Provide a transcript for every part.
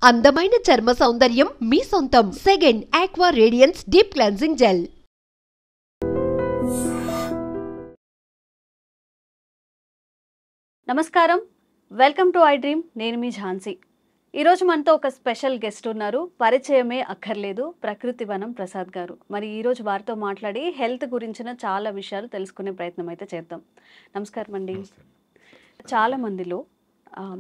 అందమైన చర్మ సౌందర్యం మీ సొంతం. Second aqua radiance deep cleansing gel. నమస్కారం, వెల్కమ్ టు ఐ డ్రీమ్. నేను మీ ఝాన్సీ. ఈరోజు మనతో ఒక స్పెషల్ గెస్ట్ ఉన్నారు. పరిచయమే అక్కర్లేదు, ప్రకృతి వనం ప్రసాద్ గారు. మరి ఈరోజు వారితో మాట్లాడి హెల్త్ గురించిన చాలా విషయాలు తెలుసుకునే ప్రయత్నం అయితే చేద్దాం. నమస్కారం అండి. చాలా మందిలో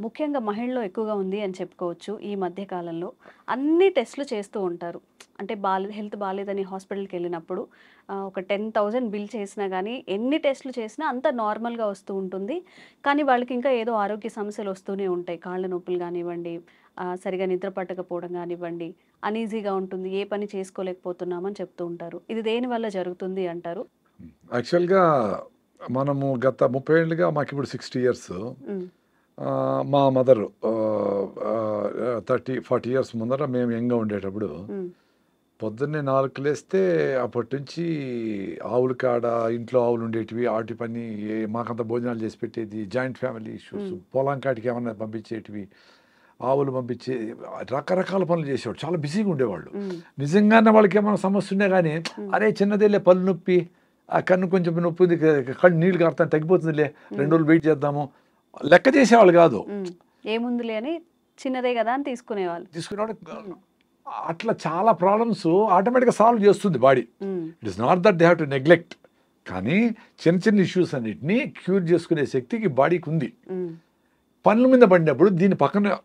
ముఖ్యంగా మహిళల్లో ఎక్కువగా ఉంది అని చెప్పుకోవచ్చు. ఈ మధ్య కాలంలో అన్ని టెస్టులు చేస్తూ ఉంటారు. అంటే హెల్త్ బాగాలేదని హాస్పిటల్కి వెళ్ళినప్పుడు ఒక 10,000 బిల్ చేసినా కానీ, ఎన్ని టెస్టులు చేసినా అంత నార్మల్గా వస్తూ ఉంటుంది. కానీ వాళ్ళకి ఇంకా ఏదో ఆరోగ్య సమస్యలు వస్తూనే ఉంటాయి. కాళ్ళ నొప్పులు కానివ్వండి, సరిగా నిద్ర పట్టకపోవడం కానివ్వండి, అనీజీగా ఉంటుంది, ఏ పని చేసుకోలేకపోతున్నామని చెప్తూ ఉంటారు. ఇది దేనివల్ల జరుగుతుంది అంటారు? యాక్చువల్గా మనము గత 30 ఏళ్ళుగా, మాకు ఇప్పుడు 60 ఇయర్స్. మా మదరు 30-40 ఇయర్స్ ముందర మేము యంగ్గా ఉండేటప్పుడు పొద్దున్నే 4కి లేస్తే అప్పటి నుంచి ఆవుల కాడ, ఇంట్లో ఆవులు ఉండేటివి, వాటి పని మాకంత భోజనాలు చేసి పెట్టేది, జాయింట్ ఫ్యామిలీ ఇష్యూస్, పొలం కాటికి ఏమన్నా పంపించేటివి, ఆవులు పంపించే రకరకాల పనులు చేసేవాడు. చాలా బిజీగా ఉండేవాళ్ళు. నిజంగానే వాళ్ళకి ఏమైనా సమస్య ఉన్నా కానీ, అరే చిన్నదేలే పళ్ళు నొప్పి, ఆ కన్ను కొంచెం నొప్పి ఉంది, కళ్ళు నీళ్ళు కారుతాను, తగ్గిపోతుందిలే, 2 రోజులు వెయిట్ చేద్దాము, లెక్క చేసేవాళ్ళు కాదు. ఏముందిలే అని చిన్నదే కదా అని తీసుకునేవాళ్ళు. అట్లా చాలా ప్రాబ్లమ్స్ ఆటోమేటిక్గా సాల్వ్ చేస్తుంది body. It is not that they have to neglect. కానీ చిన్న చిన్న ఇష్యూస్ అన్నిటినీ క్యూర్ చేసుకునే శక్తికి బాడీకి ఉంది. పనుల మీద పడినప్పుడు దీన్ని పక్కన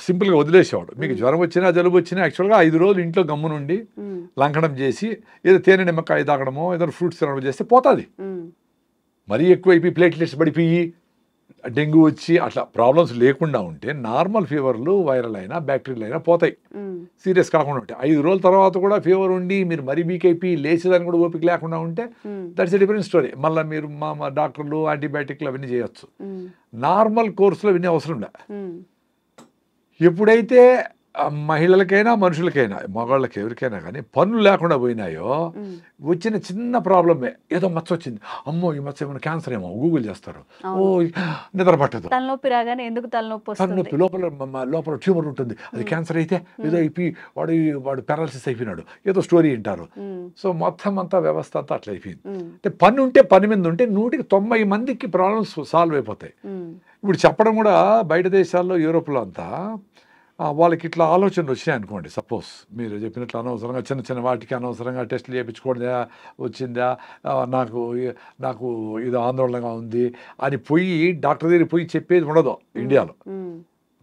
సింపుల్గా వదిలేసేవాడు. మీకు జ్వరం వచ్చినా, జలుబు వచ్చినా యాక్చువల్గా 5 రోజులు ఇంట్లో గమ్మునుండి లంకడం చేసి ఏదో తేనె నిమ్మకాయ తాగడమో ఏదైనా ఫ్రూట్స్ తినడం చేస్తే పోతుంది. మరీ ఎక్కువైపోయి ప్లేట్లెట్స్ పడిపోయి డెంగ్యూ వచ్చి అట్లా ప్రాబ్లమ్స్ లేకుండా ఉంటే నార్మల్ ఫీవర్లు, వైరల్ అయినా బ్యాక్టీరియల్ అయినా పోతాయి, సీరియస్ కాకుండా ఉంటాయి. 5 రోజుల తర్వాత కూడా ఫీవర్ ఉండి మీరు మరీ వీక్ అయిపోయి లేచేదాన్ని కూడా ఓపిక లేకుండా ఉంటే దట్స్ ఎ డిఫరెంట్ స్టోరీ. మళ్ళీ మీరు మా డాక్టర్లు యాంటీబయాటిక్లు అవన్నీ చేయొచ్చు. నార్మల్ కోర్సులో వినే అవసరం లే. ఎప్పుడైతే మహిళలకైనా మనుషులకైనా మగవాళ్ళకి ఎవరికైనా కానీ పనులు లేకుండా పోయినాయో, వచ్చిన చిన్న ప్రాబ్లమే, ఏదో మచ్చ వచ్చింది, అమ్మో ఈ మచ్చ ఏమైనా క్యాన్సర్ ఏమో గూగుల్ చేస్తారు, ఓ నిద్ర పట్టదు, తలనొప్పి రాగానే ఎందుకు తలనొప్పి, లోపల ట్యూమర్ ఉంటుంది, అది క్యాన్సర్ అయితే ఏదో అయిపోయి వాడు పారాలసిస్ అయిపోయినాడు, ఏదో స్టోరీ వింటారు. సో మొత్తం అంతా వ్యవస్థ అంతా అట్లా అయిపోయింది. అంటే పని ఉంటే, పని మీద ఉంటే 100కి 90 మందికి ప్రాబ్లమ్స్ సాల్వ్ అయిపోతాయి. ఇప్పుడు చెప్పడం కూడా బయట దేశాల్లో, యూరోప్లో అంతా వాళ్ళకి ఇట్లా ఆలోచనలు వచ్చినాయి అనుకోండి. సపోజ్ మీరు చెప్పినట్లు అనవసరంగా చిన్న చిన్న వాటికి అనవసరంగా టెస్టులు చేయించుకోవడం వచ్చిందా, నాకు ఇది ఆందోళనగా ఉంది అని పోయి డాక్టర్ దగ్గర పోయి చెప్పేది ఉండదు ఇండియాలో.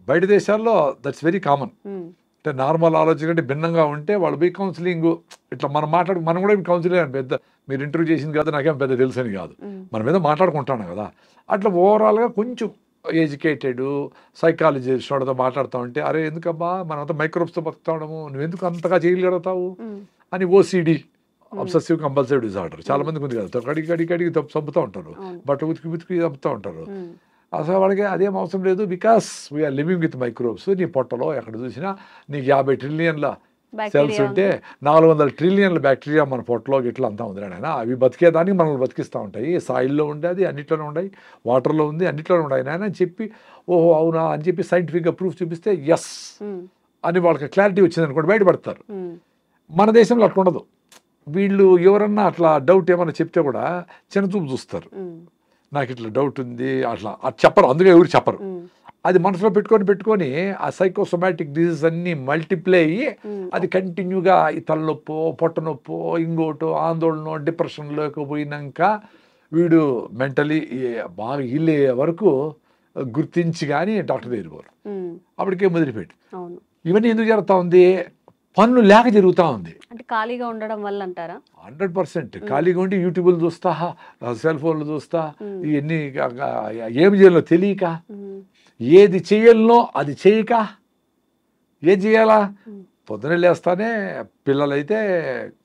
బయట దేశాల్లో దట్స్ వెరీ కామన్. అంటే నార్మల్ ఆలోచన కంటే భిన్నంగా ఉంటే వాళ్ళు పోయి కౌన్సిలింగ్, ఇట్లా మనం కూడా కౌన్సిలింగ్ పెద్ద మీరు ఇంటర్వ్యూ చేసింది కదా, నాకేం పెద్ద తెలుసు అని కాదు, మన మీద మాట్లాడుకుంటాను కదా. అట్లా ఓవరాల్గా కొంచెం ఎడ్యుకేటెడ్ సైకాలజిస్ట్ వాడితో మాట్లాడుతూ ఉంటే, అరే ఎందుకబ్బా మనంతా మైక్రోబ్స్తో బతుకుతా ఉండము, నువ్వెందుకు అంతగా చేయగలుగుతావు అని ఓసిడి, అబ్సెసివ్ కంపల్సివ్ డిజార్డర్ చాలా మందికి ఉంది కదా, కడిగి చంపుతూ ఉంటారు, బట్ట ఉతికి చంపుతూ ఉంటారు. అసలు వాళ్ళకి అదేం అవసరం లేదు, because we're living with microbes. నీ పొట్టలో ఎక్కడ చూసినా నీకు 50 ట్రిలియన్ల సెల్స్ ఉంటే 400 ట్రిలియన్ల బ్యాక్టీరియా మన పొట్టలో గిట్లా అంతా ఉంది ఆయన. అవి బతికేదానికి మనల్ని బతికిస్తూ ఉంటాయి. సాయిల్లో ఉండేది, అన్నిట్లోనే ఉన్నాయి, వాటర్లో ఉంది, అన్నిట్లోనే ఉన్నాయి నాయన అని చెప్పి, ఓహో అవునా అని చెప్పి సైంటిఫిక్గా ప్రూఫ్ చూపిస్తే ఎస్ అని వాళ్ళకి క్లారిటీ వచ్చింది అనుకోండి, బయటపడతారు. మన దేశంలో అట్లా ఉండదు. వీళ్ళు ఎవరన్నా అట్లా డౌట్ ఏమన్నా చెప్తే కూడా చిన్న చూపు చూస్తారు. నాకు ఇట్లా డౌట్ ఉంది అట్లా చెప్పరు, అందుకే ఎవరు చెప్పరు. అది మనసులో పెట్టుకొని ఆ సైకోసోమాటిక్ డిసీజ్ అన్నీ మల్టిప్లై అయ్యి అది కంటిన్యూగా ఈ తలనొప్పో, పొట్ట నొప్పో, ఇంకోటో, ఆందోళన, డిప్రెషన్లోకి పోయినాక వీడు మెంటలీ బాగా ఇల్లే వరకు గుర్తించి కానీ డాక్టర్ దగ్గర పోరు. అప్పటికే మొదలుపెట్టి ఇవన్నీ ఎందుకు జరుగుతూ ఉంది? పనులు లేక జరుగుతూ ఉంది. అంటే ఖాళీగా ఉండడం వల్ల అంటారా? 100% ఖాళీగా ఉండి యూట్యూబ్లు చూస్తా, సెల్ ఫోన్లు చూస్తా, ఇవన్నీ ఏమి చేయాలో తెలియక, ఏది చేయాలనో అది చేయక, ఏం చేయాలా పొద్దున లేస్తానే పిల్లలైతే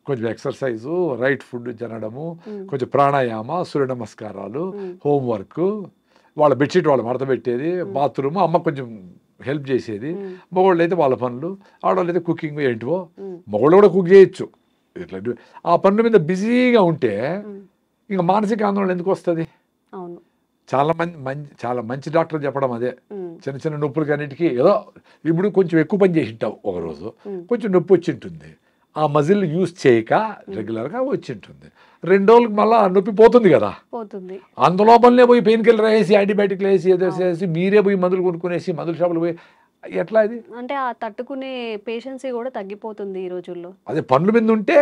కొంచెం ఎక్సర్సైజు, రైట్ ఫుడ్ తినడము, కొంచెం ప్రాణాయామ, సూర్య నమస్కారాలు, హోంవర్క్, వాళ్ళ బెడ్షీట్ వాళ్ళు మడత పెట్టేది, బాత్రూమ్ అమ్మ కొంచెం హెల్ప్ చేసేది, మగవాళ్ళు అయితే వాళ్ళ పనులు, ఆడవాళ్ళు అయితే కుకింగ్ ఏంటివో, మగవాళ్ళు కూడా కుక్ చేయొచ్చు. ఇట్లా ఆ పనుల మీద బిజీగా ఉంటే ఇంకా మానసిక ఆందోళన ఎందుకు వస్తుంది? చాలా మంచి డాక్టర్ చెప్పడం అదే. చిన్న చిన్న నొప్పులకి అన్నిటికీ ఏదో ఇప్పుడు కొంచెం ఎక్కువ పని చేసి ఉంటావు ఒకరోజు, కొంచెం నొప్పి వచ్చి ఉంటుంది, ఆ మజిల్ యూజ్ చేయక రెగ్యులర్గా వచ్చి ఉంటుంది, 2 రోజులకు మళ్ళీ ఆ నొప్పి పోతుంది కదా, అందులోపలనే పోయి పెయిన్ కిల్లర్ వేసి యాంటీబయాటిక్లు వేసి ఏదో వేసి మీరే పోయి మందులు కొనుక్కునేసి మందుల షాపులు పోయి ఎట్లా ఇది అంటే ఆ తట్టుకునే పేషెన్సీ కూడా తగ్గిపోతుంది ఈ రోజుల్లో. అదే పనుల మీద ఉంటే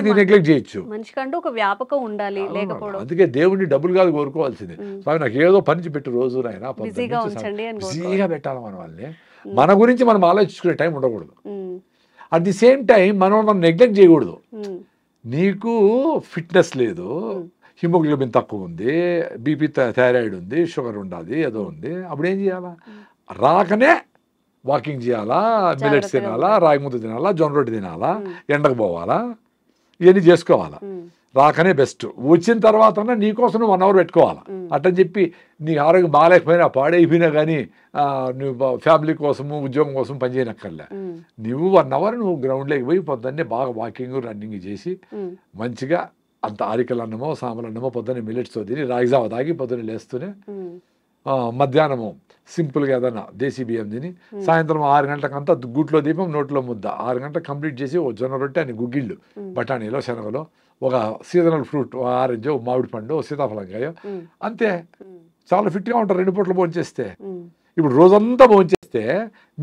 ఇది నెగ్లెక్ట్ చేయొచ్చు. మనిషికంటూ ఒక వ్యాపకం ఉండాలి, లేకపోవడం. అందుకే దేవుడిని డబ్బులు కాదు కోరుకోవాల్సింది, స్వామి నాకు ఏదో పని పెట్టు రోజు నాయన బిజీగా పెట్టాలి మన వాళ్ళని, మన గురించి మనం ఆలోచించుకునే టైం ఉండకూడదు. అట్ ది సేమ్ టైం మనం నెగ్లెక్ట్ చేయకూడదు. నీకు ఫిట్నెస్ లేదు, హిమోగ్లోబిన్ తక్కువ ఉంది, బీపీ థైరాయిడ్ ఉంది, షుగర్ ఉండాలి, ఏదో ఉంది, అప్పుడు ఏం చేయాలా? రాకనే వాకింగ్ చేయాలా, మిల్లెట్స్ తినాలా, రాగి ముద్ద తినాలా, జొన్న రొట్టె తినాలా, ఎండకు పోవాలా, ఇవన్నీ చేసుకోవాలా. రాకనే బెస్ట్. వచ్చిన తర్వాత నీకోసం నువ్వు 1 అవర్ పెట్టుకోవాలా. అట్టని చెప్పి నీ ఆరోగ్యం బాగాలేకపోయినా పాడైపోయినా కానీ నువ్వు ఫ్యామిలీ కోసము ఉద్యోగం కోసం పనిచేయనక్కర్లే. నువ్వు 1 అవర్ నువ్వు గ్రౌండ్లోకి పోయి పొద్దున్నే బాగా వాకింగ్ రన్నింగ్ చేసి మంచిగా అంత అరికలు అన్నమో సాంబార్ అన్నమో పొద్దున్నే మిల్లెట్స్తో తిని రాగి జావ తాగి పొద్దున్నే లేస్తూనే మధ్యాహ్నము సింపుల్గా ఏదైనా దేశీ బియ్యం తిని సాయంత్రం 6 గంటలకంతా గుట్లో దీపం నోట్లో ముద్ద, 6 గంటలకు కంప్లీట్ చేసి ఓ జొన్న రొట్టె అని గుగ్గిళ్ళు, బఠానీలో శనగలో, ఒక సీజనల్ ఫ్రూట్, ఆరెంజ్, మామిడి పండు, సీతాఫలంకాయ, అంతే. చాలా ఫిట్గా ఉంటారు 2 పూటలు భోంచేస్తే. ఇప్పుడు రోజంతా భోంచేస్తే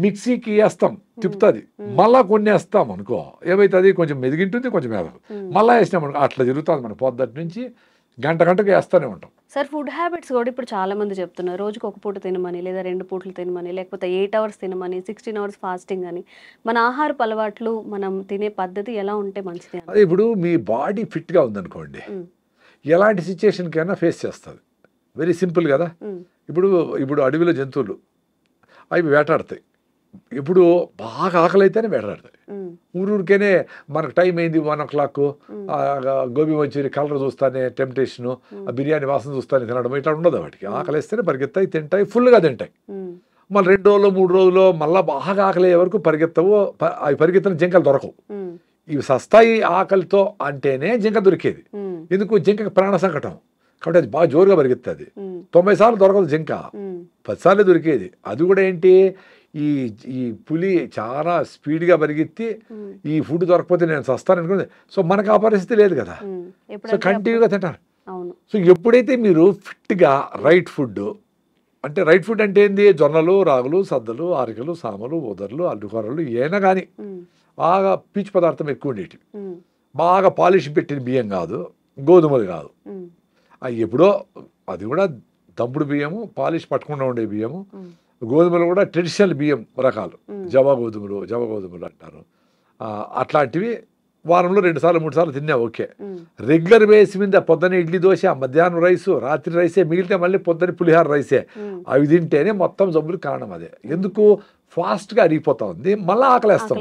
మిక్సీకి వేస్తాం, తిప్పుతుంది, మళ్ళా కొన్ని వేస్తాం అనుకో, ఏమైతుంది కొంచెం మెదిగింటుంది, కొంచెం మెదగదు, మళ్ళీ వేసినాం అనుకో, అట్లా జరుగుతుంది. మన పొద్దుటి నుంచి గంటకు వేస్తూనే ఉంటాం. సార్, ఫుడ్ హ్యాబిట్స్ కూడా ఇప్పుడు చాలా మంది చెప్తున్నారు, రోజుకి 1 పూట తినమని, లేదా 2 పూటలు తినమని, లేకపోతే 8 అవర్స్ తినమని, 16 అవర్స్ ఫాస్టింగ్ అని. మన ఆహారపు అలవాట్లు, మనం తినే పద్ధతి ఎలా ఉంటే మంచిది? అదే ఇప్పుడు మీ బాడీ ఫిట్గా ఉందనుకోండి, ఎలాంటి సిచ్యుయేషన్కైనా ఫేస్ చేస్తుంది. వెరీ సింపుల్ కదా. ఇప్పుడు అడవిలో జంతువులు అవి వేటాడతాయి, ఇప్పుడు బాగా ఆకలి అయితేనే వేటాడతాయి. ఊరికేనే మనకు టైం అయింది 1 o'clock, గోబీ మంచూరి కలర్ చూస్తానే టెంప్టేషను, బిర్యానీ వాసన చూస్తానే తినడం, ఇట్లా ఉండదు. వాటికి ఆకలి వేస్తేనే పరిగెత్తాయి, తింటాయి, ఫుల్గా తింటాయి. మళ్ళీ 2 రోజులు 3 రోజులు మళ్ళీ బాగా ఆకలి అయ్యే వరకు పరిగెత్తవు. అవి పరిగెత్తిన జింకలు దొరకవు. ఇవి సస్తాయి ఆకలితో అంటేనే జింక దొరికేది. ఎందుకు? జింకకి ప్రాణ సంకటం కాబట్టి అది బాగా జోరుగా పరిగెత్తుంది. 90 సార్లు దొరకదు జింక, 10 సార్లు దొరికేది. అది కూడా ఏంటి, ఈ పులి చాలా స్పీడ్గా పరిగెత్తి ఈ ఫుడ్ దొరకపోతే నేను చస్తాను అనుకుంది. సో మనకు ఆ పరిస్థితి లేదు కదా, సో కంటిన్యూగా తింటారు. సో ఎప్పుడైతే మీరు ఫిట్గా రైట్ ఫుడ్ అంటే ఏంది, జొన్నలు, రాగులు, సద్దలు, ఆరికలు, సామలు, ఉదర్లు, అల్లుకూరలు ఏనా కానీ బాగా పీచు పదార్థం ఎక్కువ ఉండేవి, బాగా పాలిష్ పెట్టిన బియ్యం కాదు, గోధుమలు కాదు, ఎప్పుడో అది కూడా దంపుడు బియ్యము, పాలిష్ పట్టకుండా ఉండే బియ్యము. గోధుమలు కూడా ట్రెడిషనల్ బియ్యం రకాలు, జవ గోధుమలు అంటారు. అట్లాంటివి వారంలో 2 సార్లు 3 సార్లు తిన్నా ఓకే. రెగ్యులర్ బేస్ మీద పొద్దున్న ఇడ్లీ దోశ, మధ్యాహ్నం రైసు, రాత్రి రైసే, మిగిలితే మళ్ళీ పొద్దున్న పులిహార రైసే, అవి తింటేనే మొత్తం జబ్బులు కారణం. అదే ఎందుకు ఫాస్ట్గా అరిగిపోతా ఉంది, మళ్ళీ ఆకలేస్తాం,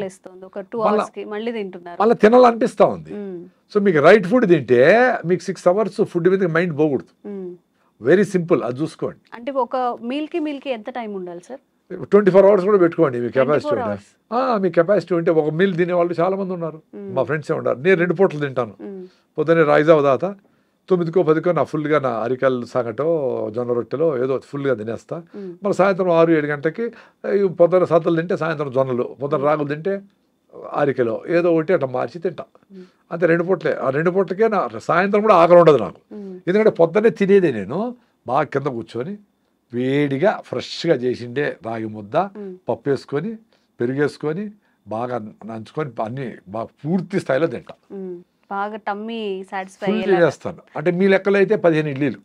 మళ్ళీ తినాలనిపిస్తూ ఉంది. సో మీకు రైట్ ఫుడ్ తింటే మీకు 6 hours ఫుడ్ మీద మైండ్ పోకూడదు. వెరీ సింపుల్, అది చూసుకోండి. అంటే ఒక మీల్కి ఎంత టైం ఉండాలి సార్? 24 hours కూడా పెట్టుకోండి మీ కెపాసిటీ ఉంటే. మీ కెపాసిటీ ఉంటే ఒక మీల్ తినేవాళ్ళు చాలా మంది ఉన్నారు, మా ఫ్రెండ్సే ఉన్నారు. నేను 2 పూటలు తింటాను. పొద్దున్నే రాయిజావ దాత 9కో 10కో నా ఫుల్గా నా అరికల్ సంగటో జొన్న రొట్టెలో ఏదో ఫుల్గా తినేస్తా. మళ్ళీ సాయంత్రం 6-7 గంటలకి పొద్దున్న సద్దలు తింటే సాయంత్రం జొన్నలు, పొద్దున్న రాగులు తింటే అరికెలో ఏదో ఒకటి అట్లా మార్చి తింటా. అంతే 2 పూటలే. ఆ 2 పూటలకే నా సాయంత్రం కూడా ఆకలి ఉండదు నాకు, ఎందుకంటే పొద్దున్నే తినేదే నేను బాగా కింద కూర్చొని వేడిగా ఫ్రెష్గా చేసిండే రాగి ముద్ద, పప్పు వేసుకొని, పెరుగేసుకొని, బాగా నంచుకొని అన్ని బాగా పూర్తి స్థాయిలో తింటా. బాగా టమ్మీ సాటిస్ఫై చేస్తాను. అంటే మీ లెక్కలో అయితే 15 ఇడ్లీలు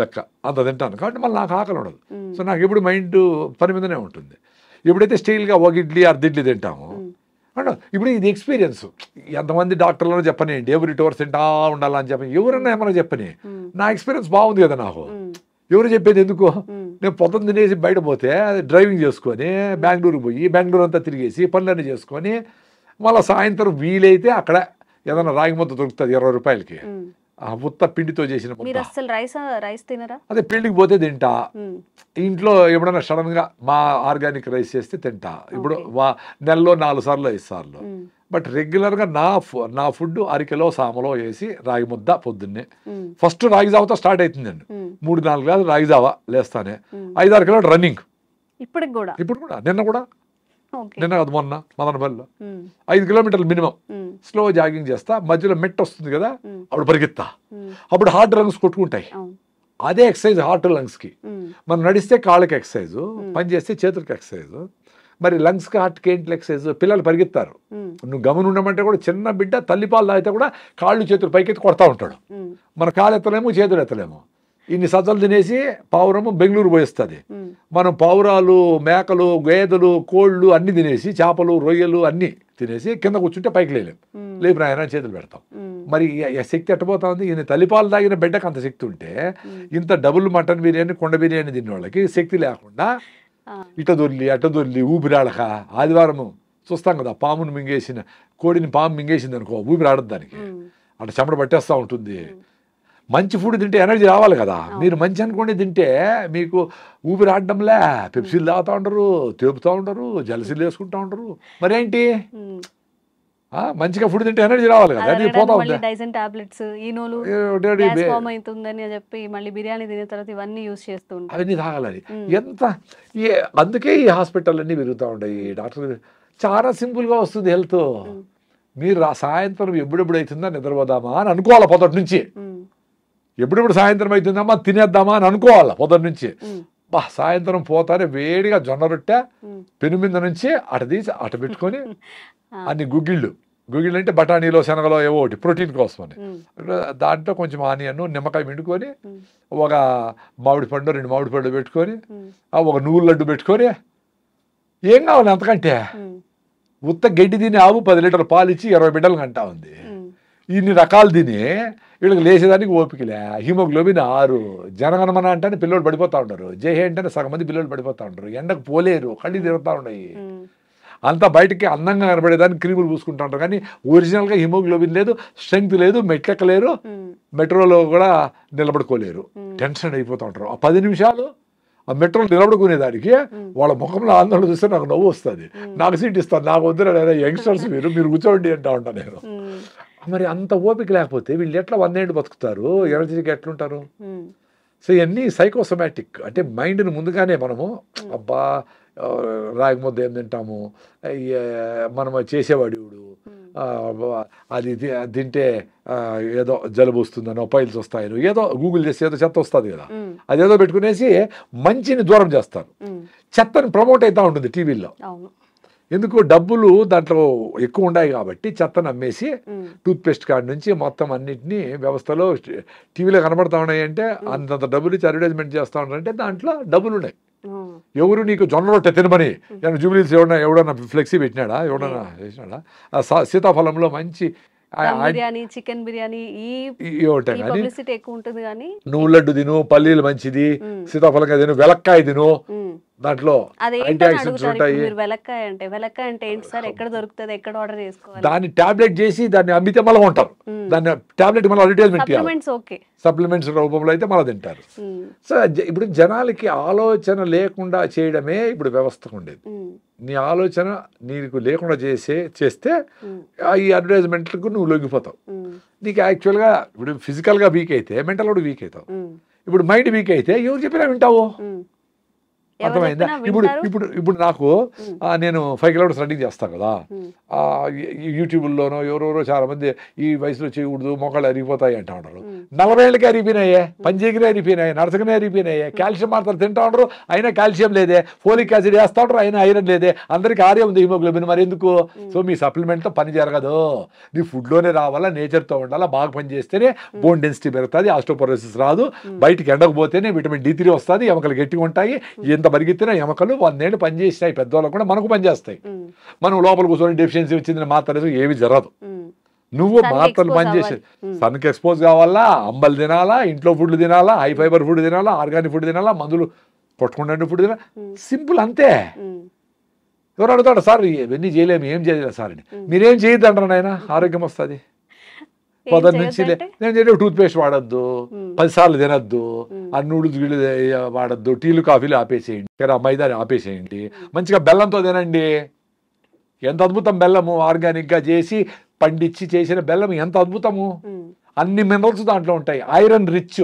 లెక్క అంత తింటాను, కాబట్టి మళ్ళీ నాకు ఆకలి ఉండదు. సో నాకు ఎప్పుడు మైండ్ పని మీదనే ఉంటుంది. ఎప్పుడైతే స్టైల్గా 1 ఇడ్లీ 1/2 ఇడ్లీ తింటాము అంటే ఇప్పుడు ఇది ఎక్స్పీరియన్స్. ఎంతమంది డాక్టర్లను చెప్పనేయండి ఎవ్రీ 2 hours తింటా ఉండాలని చెప్పని, ఎవరన్నా ఏమన్నా చెప్పని, నా ఎక్స్పీరియన్స్ బాగుంది కదా నాకు. ఎవరు చెప్పేది ఎందుకు? నేను పొద్దున్న తినేసి బయట పోతే డ్రైవింగ్ చేసుకొని బెంగళూరుకి పోయి బెంగళూరు అంతా తిరిగేసి పనులన్నీ చేసుకొని మళ్ళీ సాయంత్రం వీలైతే అక్కడ ఏదైనా రాగి ముద్ద దొరుకుతుంది 20 రూపాయలకి, ఆ ఉత్త పిండితో చేసిన రైస్ తినరా? అదే పెళ్లికి పోతే తింటా, ఇంట్లో ఎప్పుడైనా సడన్ గా మా ఆర్గానిక్ రైస్ చేస్తే తింటా. ఇప్పుడు నెలలో 4 సార్లు 5 సార్లు బట్ రెగ్యులర్గా నా ఫుడ్ అరికెలో సామలో వేసి రాగి ముద్ద పొద్దున్నే. ఫస్ట్ రాగి జావతో స్టార్ట్ అవుతుందండి. 3-4 గ్లాసులు రాగి జావ లేస్తానే. 5-6 కిలోమీటర్ రన్నింగ్ ఇప్పుడు కూడా. నిన్న కాదు మొన్న మదనపల్లిలో 5 కిలోమీటర్లు మినిమం స్లో జాగింగ్ చేస్తా. మధ్యలో మెట్ వస్తుంది కదా, అప్పుడు పరిగెత్తా. అప్పుడు హార్ట్ లంగ్స్ కొట్టుకుంటాయి. అదే ఎక్సర్సైజ్ హార్ట్ లంగ్స్కి. మనం నడిస్తే కాళ్ళకి ఎక్సర్సైజ్, పని చేస్తే చేతులకి ఎక్సర్సైజ్. మరి లంగ్స్కి హార్ట్కి ఏంటి ఎక్సర్సైజ్? పిల్లలు పరిగెత్తారు. నువ్వు గమని ఉండమంటే కూడా చిన్న బిడ్డ తల్లిపాలు తాగితే కూడా కాళ్ళు చేతులు పైకెత్తి కొడతా ఉంటాడు. మన కాళ్ళు ఎత్తలేము, చేతులు ఎత్తలేము. ఇన్ని సజ్జలు తినేసి పావురము బెంగళూరు పోయిస్తుంది. మనం పావురాలు, మేకలు, గేదెలు, కోళ్ళు అన్ని తినేసి, చేపలు, రొయ్యలు అన్ని తినేసి కింద కూర్చుంటే పైకి లేలేము. లేపు ఆయన చేతులు పెడతాం. మరి శక్తి ఎట్టబోతా ఉంది? ఈయన తల్లిపాలు తాగిన బిడ్డకు అంత శక్తి ఉంటే, ఇంత డబుల్ మటన్ బిర్యానీ, కొండ బిర్యానీ తిన్న వాళ్ళకి శక్తి లేకుండా ఇట దొర్లి అట దొర్లి ఊపిరాడక. ఆదివారము చూస్తాం కదా, పామును మింగేసిన కోడిని పాము మింగేసింది అనుకో, ఊపిరాడదు దానికి, అటు చెమట పట్టేస్తూ ఉంటుంది. మంచి ఫుడ్ తింటే ఎనర్జీ రావాలి కదా. మీరు మంచి అనుకోండి తింటే మీకు ఊపిరి ఆడడంలే, పెప్సీలు తాగుతూ ఉంటారు, తేపుతూ ఉంటారు, జలసీలు వేసుకుంటూ ఉంటారు. మరేంటి మంచిగా ఫుడ్ తింటే ఎనర్జీ రావాలి కదా. అది పోతా ఉంది. అవన్నీ తాగాలి. ఎంత అందుకే ఈ హాస్పిటల్ అన్నీ పెరుగుతూ ఉంటాయి. డాక్టర్ చాలా సింపుల్గా వస్తుంది హెల్త్. మీరు సాయంత్రం ఎప్పుడెప్పుడు అవుతుందా నిద్రపోదామా అని అనుకోవాలి పొద్దుటి నుంచి. ఎప్పుడెప్పుడు సాయంత్రం అవుతుందమ్మా తినేద్దామా అని అనుకోవాలి పొద్దుటి నుంచి. సాయంత్రం పోతానే వేడిగా జొన్న రొట్టె పెను మీద నుంచి అట తీసి అట పెట్టుకొని అన్ని గుగ్గిళ్ళు అంటే బఠానీలో, శనగలో ఏవో ఒకటి ప్రోటీన్ కోసం అని, దాంట్లో కొంచెం ఆనియన్, నిమ్మకాయ పిండుకొని, ఒక మామిడి పండు 2 మామిడి పండు పెట్టుకొని, ఒక నువ్వుల లడ్డు పెట్టుకొని, ఏం కావాలి అంతకంటే? ఉత్త గడ్డి తిని ఆవు 10 లీటర్ల పాలు ఇచ్చి 20 బిడ్డలు కంటా ఉంది. ఇన్ని రకాలు తిని వీళ్ళకి లేచేదానికి ఓపికలే. హిమోగ్లోబిన్ 6. జనగణమన అంటే పిల్లలు పడిపోతూ ఉంటారు. జేహే అంటే సగం మంది పిల్లలు పడిపోతూ ఉంటారు. ఎండకు పోలేరు, కళ్ళు తిరుగుతూ ఉన్నాయి. అంతా బయటకి అందంగా కనబడేదానికి క్రీములు పూసుకుంటూ ఉంటారు. కానీ ఒరిజినల్గా హిమోగ్లోబిన్ లేదు, స్ట్రెంగ్త్ లేదు, మెట్లెక్కలేరు, మెట్రోలో కూడా నిలబడుకోలేరు. టెన్షన్ అయిపోతూ ఉంటారు. ఆ 10 నిమిషాలు ఆ మెట్రోలో నిలబడుకునేదానికి వాళ్ళ ముఖంలో ఆందోళన చూస్తే నాకు నవ్వు వస్తుంది. నాకు సీట్ ఇస్తాను, నాకు వద్దు, యంగ్స్టర్స్ మీరు కూర్చోండి అంటా ఉంటాను నేను. మరి అంత ఓపిక లేకపోతే వీళ్ళు ఎట్లా 100 ఏళ్ళు బతుకుతారు? ఎనర్జీకి ఎట్లుంటారు? సో ఇవన్నీ సైకోసోమాటిక్. అంటే మైండ్ని ముందుగానే మనము అబ్బా రాగి ముద్ద ఏం తింటాము, మనం చేసేవాడు అది తింటే ఏదో జలుబు వస్తుందనో, పైల్స్ వస్తాయనో, ఏదో గూగుల్ చేసి ఏదో చెత్త వస్తుంది కదా, అదేదో పెట్టుకునేసి మంచిని దూరం చేస్తారు. చెత్తని ప్రమోట్ అవుతూ ఉంటుంది టీవీల్లో. ఎందుకు? డబ్బులు దాంట్లో ఎక్కువ ఉన్నాయి కాబట్టి చెత్తను అమ్మేసి టూత్పేస్ట్ కాడి నుంచి మొత్తం అన్నింటినీ వ్యవస్థలో టీవీలో కనబడతా ఉన్నాయి. అంటే అంతంత డబ్బులు ఇచ్చి అడ్వర్టైజ్మెంట్ చేస్తూ ఉన్నారంటే దాంట్లో డబ్బులు ఉన్నాయి. ఎవరు నీకు జొన్న రొట్టె తినమని జూబ్లీస్ ఎవడన్నా ఫ్లెక్సీ పెట్టినాడా? ఎవడన్నా చేసినాడా? సీతాఫలంలో మంచి బిర్యానీ, చికెన్ బిర్యానీ ఎక్కువ ఉంటుంది కానీ నువ్వు లడ్డు తిను, పల్లీలు మంచిది, సీతాఫలంగా తిను, వెలక్కాయ తిను, దాంట్లో యాంటీ ఆక్సిడెంట్స్ ఉంటాయి. వెలక్కాయ అంటే ఏంటి సార్? ఎక్కడ దొరుకుతుంది? ఎక్కడ ఆర్డర్ చేసుకోవాలి? దాన్ని టాబ్లెట్ చేసి దాన్ని అమ్మితే మళ్ళీ ఉంటారు. దాన్ని టాబ్లెట్ మళ్ళీ అడ్వర్టైజ్మెంట్ సప్లిమెంట్స్ రూపంలో అయితే మళ్ళీ తింటారు. సో ఇప్పుడు జనాలకి ఆలోచన లేకుండా చేయడమే ఇప్పుడు వ్యవస్థకు ఉండేది. నీ ఆలోచన నీకు లేకుండా చేస్తే ఈ అడ్వర్టైజ్మెంట్లకు నువ్వు లొంగిపోతావు. నీకు యాక్చువల్గా ఇప్పుడు ఫిజికల్గా వీక్ అయితే మెంటల్ కూడా వీక్ అవుతావు. ఇప్పుడు మైండ్ వీక్ అయితే ఎవరు చెప్పినా వింటావు. అర్థమైందా? ఇప్పుడు నాకు నేను 5 కిలోమీటర్స్ రన్నింగ్ చేస్తాను కదా, యూట్యూబ్లోనో ఎవరెవరో చాలా మంది ఈ వయసులో చేయకూడదు, మొక్కలు అరిగిపోతాయి అంటూ ఉంటారు. 40 ఏళ్ళకి అరిగిపోయినాయే, పంచేగిరి అరిగిపోయినాయి, నరసకనే అరిగిపోయినాయి, కాల్షియం మాత్రం తింటా ఉంటారు, అయినా కాల్షియం లేదే, ఫోలిక్ యాసిడ్ వేస్తూ ఉంటారు, అయినా ఐరన్ లేదే, అందరికీ ఆర్యం ఉంది, హిమోగ్లోబిన్. మరి ఎందుకు? సో మీ సప్లిమెంట్తో పని జరగదు. నీ ఫుడ్లోనే రావాలా, నేచర్తో ఉండాలా, బాగా పని చేస్తేనే బోన్ డెన్సిటీ పెరుగుతుంది, ఆస్టోపోరోసిస్ రాదు, బయటికి ఎండకపోతేనే విటమిన్ D3 వస్తుంది, ఎముకలు గట్టిగా ఉంటాయి. ఎంత పరిగెత్తిన ఎముకలు 100 ఏళ్ళు పనిచేసినాయి, పెద్దవాళ్ళకు కూడా మనకు పనిచేస్తాయి. మనం లోపల కూర్చొని డెఫిషియన్సీ వచ్చిందని మాత్రం ఏమి జరగదు. నువ్వు మాత్రలు పనిచేసే సన్కి ఎక్స్పోజ్ కావాలా, అంబలు తినాలా, ఇంట్లో ఫుడ్లు తినాలా, హై ఫైబర్ ఫుడ్ తినాలా, ఆర్గానిక్ ఫుడ్ తినాలా, మందులు పట్టుకుంటే ఫుడ్ తినాలా. సింపుల్ అంతే. ఎవరు అడుగుతాడు సార్ ఇవన్నీ చేయలేము, ఏం చేయలేదు సార్ అని. మీరేం చేయొద్దు అంటారు నాయన, ఆరోగ్యం వస్తుంది. పొద్దున్న నుంచి నేను చెప్పి టూత్పేస్ట్ వాడద్దు, 10 సార్లు తినద్దు, ఆ నూడిల్స్ గిళ్ళు వాడద్దు, టీలు కాఫీలు ఆపేసేయండి, మైదాని ఆపేసేయండి, మంచిగా బెల్లంతో తినండి. ఎంత అద్భుతం బెల్లము, ఆర్గానిక్గా చేసి పండించి చేసిన బెల్లం ఎంత అద్భుతము. అన్ని మినరల్స్ దాంట్లో ఉంటాయి, ఐరన్ రిచ్.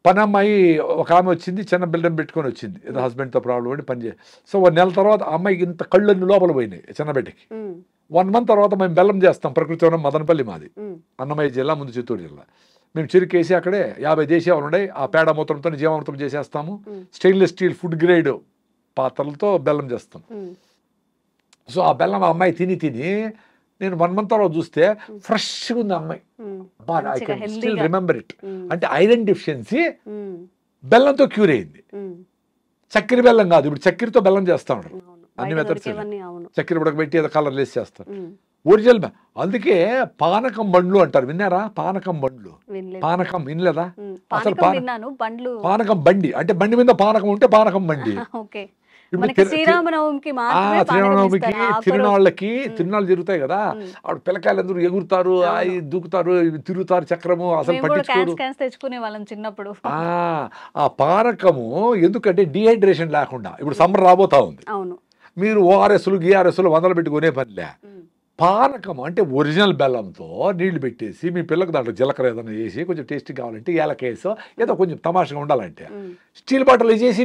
పనమ్మాయి ఒక ఆమె వచ్చింది, చిన్న బిల్డం పెట్టుకొని వచ్చింది, ఏదో హస్బెండ్తో ప్రాబ్లం పడి పని చేసి. సో 1 నెల తర్వాత అమ్మాయికి ఇంత కళ్ళన్ని లోపల పోయినాయి చిన్న బిడ్డకి. 1 మంత్ తర్వాత మేము బెల్లం చేస్తాం, ప్రకృతి వనం మదనపల్లి మాది, అన్నమయ్య జిల్లా, ముందు చిత్తూరు జిల్లా. మేము చెరుకేసి అక్కడే 50 దేశీయాలు ఉన్నాయి, ఆ పేడ మూత్రంతో జీవామృతం చేసేస్తాము. స్టెయిన్లెస్ స్టీల్ ఫుడ్ గ్రేడ్ పాత్రలతో బెల్లం చేస్తాం. సో ఆ బెల్లం ఆ అమ్మాయి తిని నేను 1 మంత్ తర్వాత చూస్తే ఫ్రెష్గా ఉంది అమ్మాయి. I can still remember it. అంటే ఐరన్ డెఫిషియన్సీ బెల్లంతో క్యూర్ అయింది. చక్కెర బెల్లం కాదు, ఇప్పుడు చక్కెరతో బెల్లం చేస్తా ఉంటారు అన్ని మెథడ్స్. చక్కెర ఉడకబెట్టి ఏదో కలర్ లేసి చేస్తారు. ఒరిజినల్ అందుకే పానకం బండ్లు అంటారు, విన్నారా? పానకం బండ్లు, పానకం వినలేదా? అసలు పానకం బండి అంటే బండి మీద పానకం ఉంటే పానకం బండి. శ్రీరామనవమికి తిరునాళ్ళకి జరుగుతాయి కదా, ఆవిడ పిల్లకాయలు అందరూ ఎగురుతారు, దూకుతారు, తిరుగుతారు చక్రము, అసలు తెచ్చుకునే వాళ్ళం చిన్నప్పుడు. ఆ పానకము ఎందుకంటే డిహైడ్రేషన్ లేకుండా, ఇప్పుడు సమ్మర్ రాబోతా ఉంది, మీరు ఓఆర్ఎస్లు గిఆర్ఎస్లు 100 పెట్టుకునే పనిలే. పానకం అంటే ఒరిజినల్ బెల్లంతో నీళ్లు పెట్టేసి మీ పిల్లలకు దాంట్లో జీలకర్ర ఏదైనా వేసి కొంచెం టేస్టీ కావాలంటే ఏలకేసో ఏదో కొంచెం తమాషగా ఉండాలంటే స్టీల్ బాటిల్ చేసి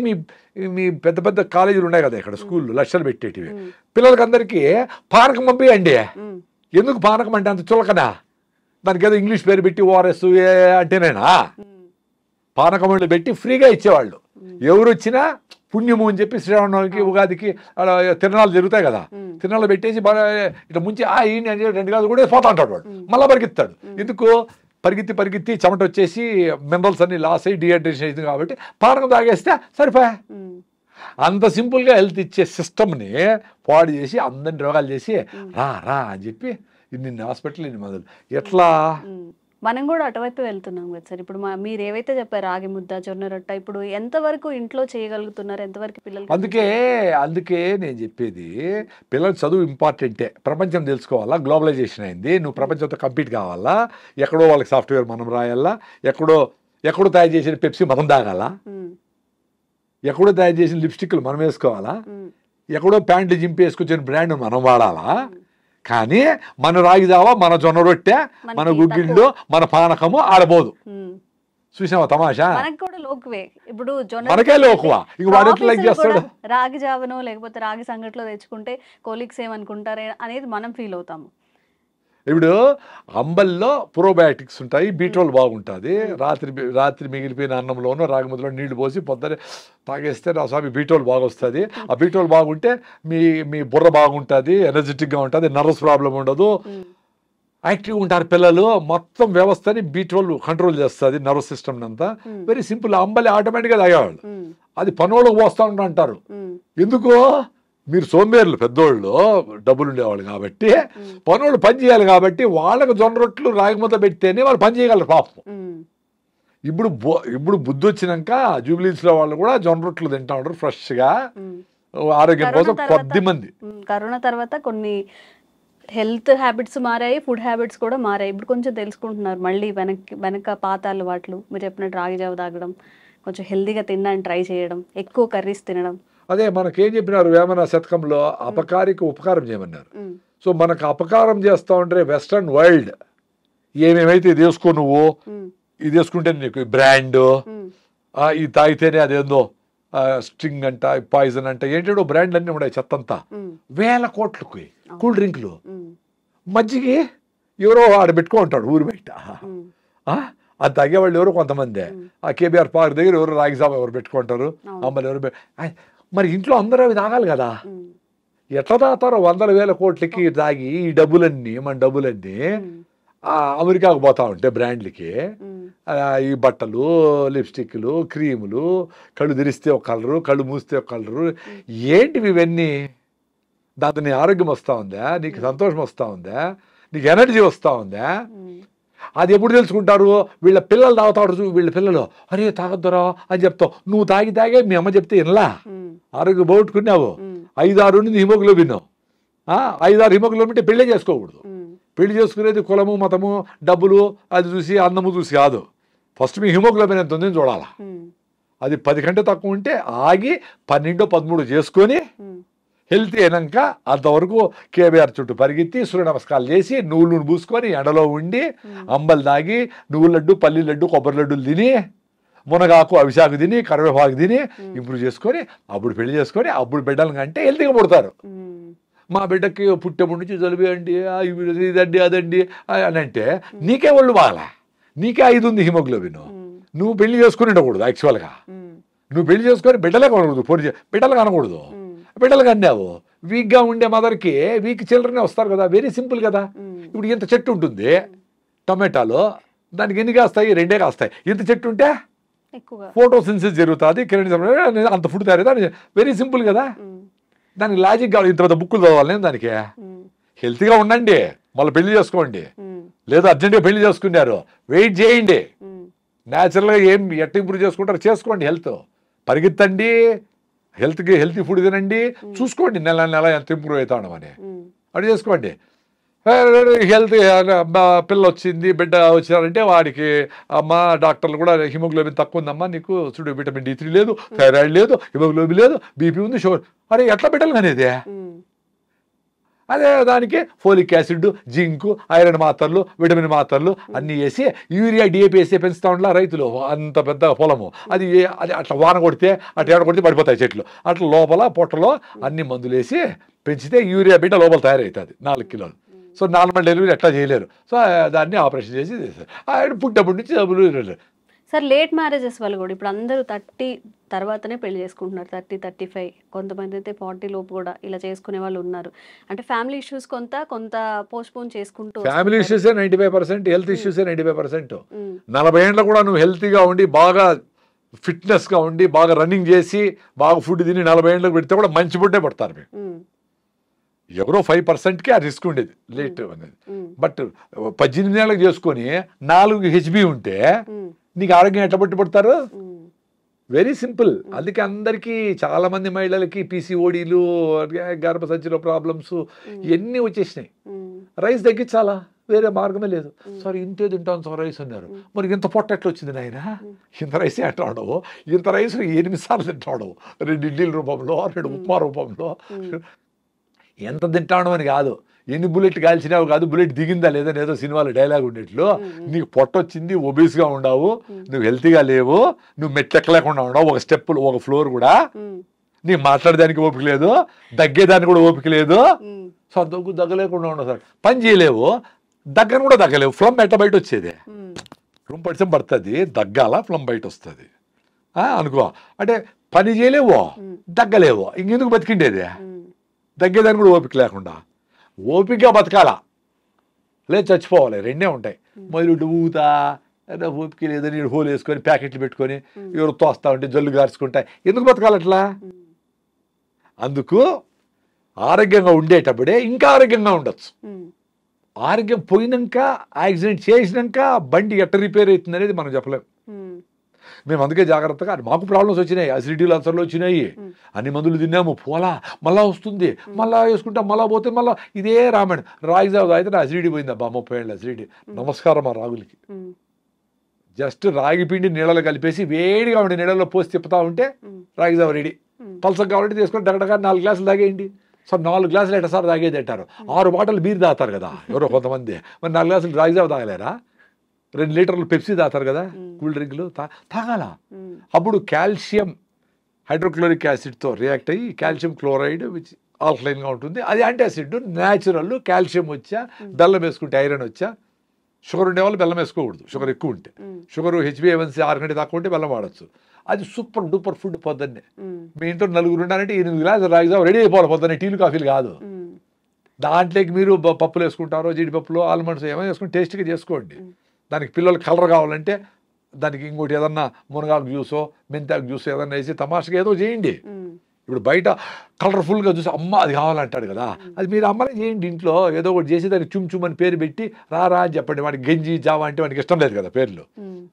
మీ పెద్ద పెద్ద కాలేజీలు ఉన్నాయి కదా ఇక్కడ, స్కూళ్ళు లక్షలు పెట్టేటివి, పిల్లలకి అందరికీ పానకం పంపియండి. ఎందుకు పానకం అంటే అంత చులకనా? దానికి ఏదో ఇంగ్లీష్ పేరు పెట్టి ఓఆర్ఎస్ అంటేనేనా? పానకం పెట్టి ఫ్రీగా ఇచ్చేవాళ్ళు. ఎవరు వచ్చినా పుణ్యము అని చెప్పి శ్రీరామనవమికి ఉగాదికి అలా తిరణాలు జరుగుతాయి కదా, తిరణాలు పెట్టేసి బాగా ఇట్లా ముంచి ఈయన 2 గాలు కూడా పోతా ఉంటాడు వాడు, మళ్ళీ పరిగెత్తాడు. ఎందుకు? పరిగెత్తి చెమట వచ్చేసి మినరల్స్ అన్ని లాస్ అయ్యి డిహైడ్రేషన్ అయింది కాబట్టి పానకం తాగేస్తే సరిపోయా. అంత సింపుల్గా హెల్త్ ఇచ్చే సిస్టమ్ని పాడు చేసి అందరిని రోగాలు చేసి రా అని చెప్పి ఇన్ని హాస్పిటల్ ఇన్ని మందులు. ఎట్లా? మనం కూడా అటువైపు వెళ్తున్నాం కదా సార్. ఇప్పుడు మీరు ఏవైతే చెప్పారు రాగి ముద్ద, జొన్న రొట్ట, ఇప్పుడు ఎంతవరకు ఇంట్లో చేయగలుగుతున్నారు, ఎంతవరకు పిల్లలు? అందుకే నేను చెప్పేది, పిల్లల చదువు ఇంపార్టెంటే, ప్రపంచం తెలుసుకోవాలా, గ్లోబలైజేషన్ అయింది, నువ్వు ప్రపంచంతో కంపీట్ కావాలా, ఎక్కడో వాళ్ళకి సాఫ్ట్వేర్ మనం రాయాలా, ఎక్కడో తయారు చేసిన పెప్సీ మనం తాగాలా, ఎక్కడో తయారు చేసిన లిప్స్టిక్లు మనం వేసుకోవాలా, ఎక్కడో ప్యాంట్లు జింపి వేసుకొచ్చిన బ్రాండ్ మనం వాడాలా. కానీ మన రాగి జావా, మన జొన్న రొట్టె, మన గుగ్గిళ్ళు, మన పానకము ఆడబోదు. చూసావా తమాషా? ఇప్పుడు మనకే లోకువా, ఇంక వాడు ఎట్లా లైక్ చేస్తాడు? రాగి జావనో లేకపోతే రాగి సంగట్లో తెచ్చుకుంటే కోలీగ్స్ ఏమనుకుంటారే అనేది మనం ఫీల్ అవుతాము. ఇప్పుడు అంబల్లో ప్రోబయాటిక్స్ ఉంటాయి, బీట్రోల్ బాగుంటుంది. రాత్రి మిగిలిపోయిన అన్నంలోనూ రాగి ముద్దలో నీళ్లు పోసి పొద్దునే తాగేస్తే నా స్వామి బీట్రోల్ బాగా వస్తుంది. ఆ బీట్రోల్ బాగుంటే మీ బుర్ర బాగుంటుంది, ఎనర్జెటిక్గా ఉంటుంది, నర్వస్ ప్రాబ్లం ఉండదు, యాక్టివ్గా ఉంటారు పిల్లలు. మొత్తం వ్యవస్థని బీట్రోల్ కంట్రోల్ చేస్తుంది, నర్వస్ సిస్టమ్ అంతా. Very simple. అంబలి ఆటోమేటిక్గా తాగేవాళ్ళు, అది పనోళ్ళకు పోస్తా ఉంటారు. ఎందుకు? మీరు సోంబేర్లు, పెద్దోళ్ళు డబ్బులు ఉండేవాళ్ళు కాబట్టి, పనులు పని చేయాలి కాబట్టి వాళ్ళకు జొన్న రొట్లు రాగి ముద్ద పెడితేనే వాళ్ళు పని చేయగలరు పాపం. ఇప్పుడు బుద్ధి వచ్చినాక జూబ్లీస్లో వాళ్ళు కూడా జొన్న రొట్లు తింటా ఉంటారు ఫ్రెష్గా, ఆరోగ్యం కోసం. కొద్ది మంది కరోనా తర్వాత కొన్ని హెల్త్ హ్యాబిట్స్ మారాయి, ఫుడ్ హ్యాబిట్స్ కూడా మారాయి. ఇప్పుడు కొంచెం తెలుసుకుంటున్నారు మళ్ళీ వెనక పాత అలవాట్లు. మీరు చెప్పినట్టు రాగి జావ తాగడం, కొంచెం హెల్తీగా తినడానికి ట్రై చేయడం, ఎక్కువ కర్రీస్ తినడం. అదే మనకేం చెప్పినారు వేమన శతకంలో, అపకారికి ఉపకారం చేయమన్నారు. సో మనకు అపకారం చేస్తూ ఉంటే వెస్ట్రన్ వరల్డ్ ఏమేమైతే ఇది వేసుకో, నువ్వు ఇది వేసుకుంటే నీకు బ్రాండ్, ఇది తాగితేనే అదేందో స్ట్రింగ్ అంట, పాయిజన్ అంట, ఏంటో బ్రాండ్లు అన్నీ ఉన్నాయి చెత్తంతా. 1000 కోట్లకు కూల్ డ్రింక్లు, మజ్జిగి ఎవరో ఆడ పెట్టుకో ఉంటాడు ఊరు బయట. అది తాగేవాళ్ళు ఎవరో కొంతమంది, ఆ కేబీఆర్ పార్క్ దగ్గర ఎవరు రాగి జావ ఎవరు పెట్టుకుంటారు, అమ్మలు ఎవరు. మరి ఇంట్లో అందరూ అవి తాగాలి కదా, ఎట్లా తాగుతారో 100,000 కోట్లకి తాగి ఈ డబ్బులన్నీ, మన డబ్బులన్నీ అమెరికాకు పోతా ఉంటే బ్రాండ్లకి, ఈ బట్టలు, లిప్స్టిక్లు, క్రీములు, కళ్ళు తెరిస్తే ఒక కలరు, కళ్ళు మూస్తే ఒక కలరు, ఏంటివి ఇవన్నీ? దాంతో నీ ఆరోగ్యం వస్తూ ఉందా, నీకు సంతోషం వస్తూ ఉందా, నీకు ఎనర్జీ వస్తూ ఉందా? అది ఎప్పుడు తెలుసుకుంటారు? వీళ్ళ పిల్లలు తాగుతాడు, వీళ్ళ పిల్లలు అరే తాగొద్దురా అని చెప్తావు, నువ్వు తాగే మీ అమ్మ చెప్తే వినలా, ఆరోగ్యం పోగొట్టుకున్నావు. 5-6 నుండి హిమోగ్లోబిన్, 5-6 హిమోగ్లోబిన్ అంటే పెళ్ళే చేసుకోకూడదు. పెళ్లి చేసుకునేది కులము, మతము, డబ్బులు అది చూసి, అన్నము చూసి కాదు. ఫస్ట్ మీ హిమోగ్లోబిన్ ఎంత ఉందని చూడాలా. అది 10 కంటే తక్కువ ఉంటే ఆగి 12-13 చేసుకొని హెల్తీ అయినాక అంతవరకు కేబీఆర్ చుట్టూ పరిగెత్తి సూర్య నమస్కారాలు చేసి నువ్వులు పూసుకొని ఎండలో ఉండి అంబలు తాగి నువ్వుల లడ్డు పల్లి లడ్డు కొబ్బరి లడ్డులు తిని మునగాకు అవిశాకు తిని కరివేపాకు తిని ఇంప్రూవ్ చేసుకొని అప్పుడు పెళ్లి చేసుకొని అప్పుడు బిడ్డలు అంటే హెల్తీగా పుడతారు. మా బిడ్డకి పుట్టేప్పటి నుంచి జలుబు అండి ఇదండి అదండి అని అంటే నీకే ఒళ్ళు బాగాల, నీకే 5 ఉంది హిమోగ్లోబిన్, నువ్వు పెళ్లి చేసుకుని ఉండకూడదు. యాక్చువల్గా నువ్వు పెళ్లి చేసుకొని బిడ్డలే కొనకూడదు, బిడ్డలు కనకూడదు. బిడ్డలు కన్నావు వీక్గా ఉండే మదర్కి వీక్ చిల్డ్రనే వస్తారు కదా, వెరీ సింపుల్ కదా. ఇప్పుడు ఇంత చెట్టు ఉంటుంది టమాటాలో, దానికి ఎన్ని కాస్తాయి? 2 కాస్తాయి. ఇంత చెట్టు ఉంటే ఫోటోసిన్సిస్ జరుగుతుంది, అంత ఫుడ్ తయారవుతుంది. వెరీ సింపుల్ కదా. దానికి లాజిక్ కావాలి. ఇంత పెద్ద బుక్కులు చదవాలి నేను దానికి. హెల్తీగా ఉండండి, మళ్ళీ పెళ్లి చేసుకోండి. లేదా అర్జెంటుగా పెళ్లి చేసుకున్నారు, వెయిట్ చేయండి. న్యాచురల్గా ఏం ఎట్ట ఇంప్రూవ్ చేసుకుంటారో చేసుకోండి. హెల్త్ పరిగెత్తండి, హెల్తీ ఫుడ్ తినండి, చూసుకోండి నెల నెల ఎంత ఇంప్రూవ్ అవుతాడు అని అది చేసుకోండి. హెల్త్ పిల్ల వచ్చింది బిడ్డ వచ్చారంటే వాడికి అమ్మ డాక్టర్లు కూడా హిమోగ్లోబిన్ తక్కువ ఉందమ్మా నీకు, చూడు విటమిన్ D3 లేదు, థైరాయిడ్ లేదు, హిమోగ్లోబిన్ లేదు, బీపీ ఉంది, షుగర్. అరే ఎట్లా బిడ్డలు అనేది? అదే దానికి ఫోలిక్ యాసిడ్, జింకు, ఐరన్ మాత్రలు, విటమిన్ మాత్రలు అన్నీ వేసి యూరియా DAP వేసి పెంచుతా ఉండాలి రైతులు. అంత పెద్ద పొలము అది అట్లా వాన కొడితే అట్లా ఏడ కొడితే పడిపోతాయి చెట్లు. అట్లా లోపల పొట్టలో అన్ని మందులు వేసి పెంచితే యూరియా బిడ్డ లోపల తయారవుతుంది 4 కిలోలు. సో నార్మల్ డెలివరీ ఎట్లా చేయలేరు. సో దాన్ని ఆపరేషన్ చేసి ఆయన పుట్టినప్పటి నుంచి డబ్బులు. సార్ లేట్ మ్యారేజెస్ వల్ల కూడా ఇప్పుడు అందరూ 30 తర్వాతనే పెళ్లి చేసుకుంటున్నారు, 30, 35, కొంతమంది అయితే 40 లోపు కూడా ఇలా చేసుకునే వాళ్ళు ఉన్నారు. అంటే ఫ్యామిలీ ఇష్యూస్ కొంత పోస్ట్పోన్ చేసుకుంటూ, ఫ్యామిలీ ఇష్యూసే 95%, హెల్త్ ఇష్యూసే 95%. 40 ఏళ్ళలో కూడా నువ్వు హెల్తీగా ఉండి బాగా ఫిట్నెస్గా ఉండి బాగా రన్నింగ్ చేసి బాగా ఫుడ్ తిని 40 ఏళ్ళకి పెడితే కూడా మంచి ఫుడ్డే పడతారు మీరు. ఎవరో 5%కి ఆ రిస్క్ ఉండేది లేట్ అనేది. బట్ 18 ఏళ్ళకి చేసుకొని 4 HB ఉంటే నీకు ఆరోగ్యం ఎట్లా పట్టుబడతారు? Very simple. అందుకే అందరికీ చాలా మంది మహిళలకి PCODలు, గర్భసంచిలో ప్రాబ్లమ్స్ ఇవన్నీ వచ్చేసినాయి. రైస్ తగ్గించాలా, వేరే మార్గమే లేదు. సార్ ఇంతే తింటాను సార్ రైస్ అన్నారు. మరి ఇంత పొట్ట ఎట్లా వచ్చింది నాయన? ఇంత రైసే అంటాడు, ఇంత రైస్ 8 సార్లు తింటాడు, 2 ఇడ్లీల రూపంలో, 2 ఉప్మా రూపంలో. ఎంత తింటాడు అని కాదు, ఎన్ని బుల్లెట్ కాల్చినావు కాదు, బుల్లెట్ దిగిందా లేదని ఏదో సినిమాలో డైలాగ్ ఉండేట్లు. నీకు పొట్ట వచ్చింది, ఒబీస్గా ఉండవు, నువ్వు హెల్తీగా లేవు, నువ్వు మెట్లెక్కలేకుండా ఉండవు, ఒక స్టెప్పులు ఒక ఫ్లోర్ కూడా, నీకు మాట్లాడడానికి ఓపిక లేదు, దగ్గేదానికి కూడా ఓపిక లేదు. సో దగ్గలేకుండా ఉండవు సార్, పని చేయలేవు, దగ్గర కూడా దగ్గలేవు. ఫ్లమ్ ఎట్ట బయట వచ్చేది? రూమ్ పడితే పడుతుంది, దగ్గాల ఫ్లమ్ బయట వస్తుంది అనుకో. అంటే పని చేయలేవు, దగ్గలేవు, ఇంకెందుకు బతికిండేది? దగ్గేదానికి కూడా ఓపిక లేకుండా, ఓపికగా బతకాలా లేదు చచ్చిపోవాలి, 2 ఉంటాయి. మొదలు ఊతా ఓపిక లేదని హోల్ వేసుకొని ప్యాకెట్లు పెట్టుకొని ఎవరు తోస్తా ఉంటే జల్లు గార్చుకుంటాయి, ఎందుకు బతకాలి అట్లా? అందుకు ఆరోగ్యంగా ఉండేటప్పుడే ఇంకా ఆరోగ్యంగా ఉండొచ్చు. ఆరోగ్యం పోయినాక, యాక్సిడెంట్ చేసినాక బండి ఎట్ట రిపేర్ అవుతుంది అనేది మనం చెప్పలేం. మేము అందుకే జాగ్రత్తగా, మాకు ప్రాబ్లమ్స్ వచ్చినాయి, అసిడిటీలు అల్సర్లు వచ్చినాయి, అన్ని మందులు తిన్నాము, పోలా మళ్ళా వస్తుంది, మళ్ళా వేసుకుంటాం, మళ్ళా పోతే మళ్ళీ ఇదే రామాయణం. రాగి జావ అయితే నా అసిడిటీ పోయిందబ్బా, 30 ఏళ్ళ అసిడిటీ. నమస్కారం ఆ రాగులకి. జస్ట్ రాగి పిండి నీళ్ళలో కలిపేసి వేడిగా ఉండి నీళ్ళలో పోసి తిప్పుతా ఉంటే రాగి జావ రెడీ. పల్సగా కావాలంటే తీసుకొని దగ్గర 4 గ్లాసులు తాగేయండి. సో 4 గ్లాసులు ఎట్టసారి తాగేది అంటారు. 6 బాటలు బీర్ తాగుతారు కదా ఎవరో కొంతమంది, మరి 4 గ్లాసులు రాగి జావ తాగలేరా? 2 లీటర్లు పెప్సీ తాగుతారు కదా, కూల్ డ్రింక్లు తాగాల. అప్పుడు కాల్షియం హైడ్రోక్లోరిక్ యాసిడ్తో రియాక్ట్ అయ్యి కాల్షియం క్లోరైడ్ విచ్ ఆల్కలైన్గా ఉంటుంది, అది యాంటాసిడ్ న్యాచురల్. కాల్షియం వచ్చా, బెల్లం వేసుకుంటే ఐరన్ వచ్చా. షుగర్ ఉండేవాళ్ళు బెల్లం వేసుకోకూడదు, షుగర్ ఎక్కువ ఉంటే. షుగర్ HbA1c 6 కంటే తక్కువ ఉంటే బెల్లం వాడచ్చు. అది సూపర్ డూపర్ ఫుడ్. పొద్దున్నే మీ ఇంట్లో 4 ఉన్నారంటే 8 గ్లాసులు రాగి జావ రెడీ అయిపోవాలి పొద్దున్నే, టీలు కాఫీలు కాదు. దాంట్లోకి మీరు పప్పులు వేసుకుంటారో, జీడిపప్పులు, ఆల్మండ్స్ ఏమైనా వేసుకుని టేస్ట్గా చేసుకోండి. దానికి పిల్లలు కలర్ కావాలంటే దానికి ఇంకోటి ఏదన్నా మునగాకు జ్యూసో మెంతాకు జ్యూస్ ఏదన్నా వేసి తమాషగా ఏదో చేయండి. ఇప్పుడు బయట కలర్ఫుల్గా చూసి అమ్మ అది కావాలంటాడు కదా, అది మీరు అమ్మనే చేయండి ఇంట్లో. ఏదో ఒకటి చేసి దానికి చుమ్ అని పేరు పెట్టి రా అని చెప్పండి. వాడికి గంజి జావా అంటే వాడికి ఇష్టం లేదు కదా పేర్లు.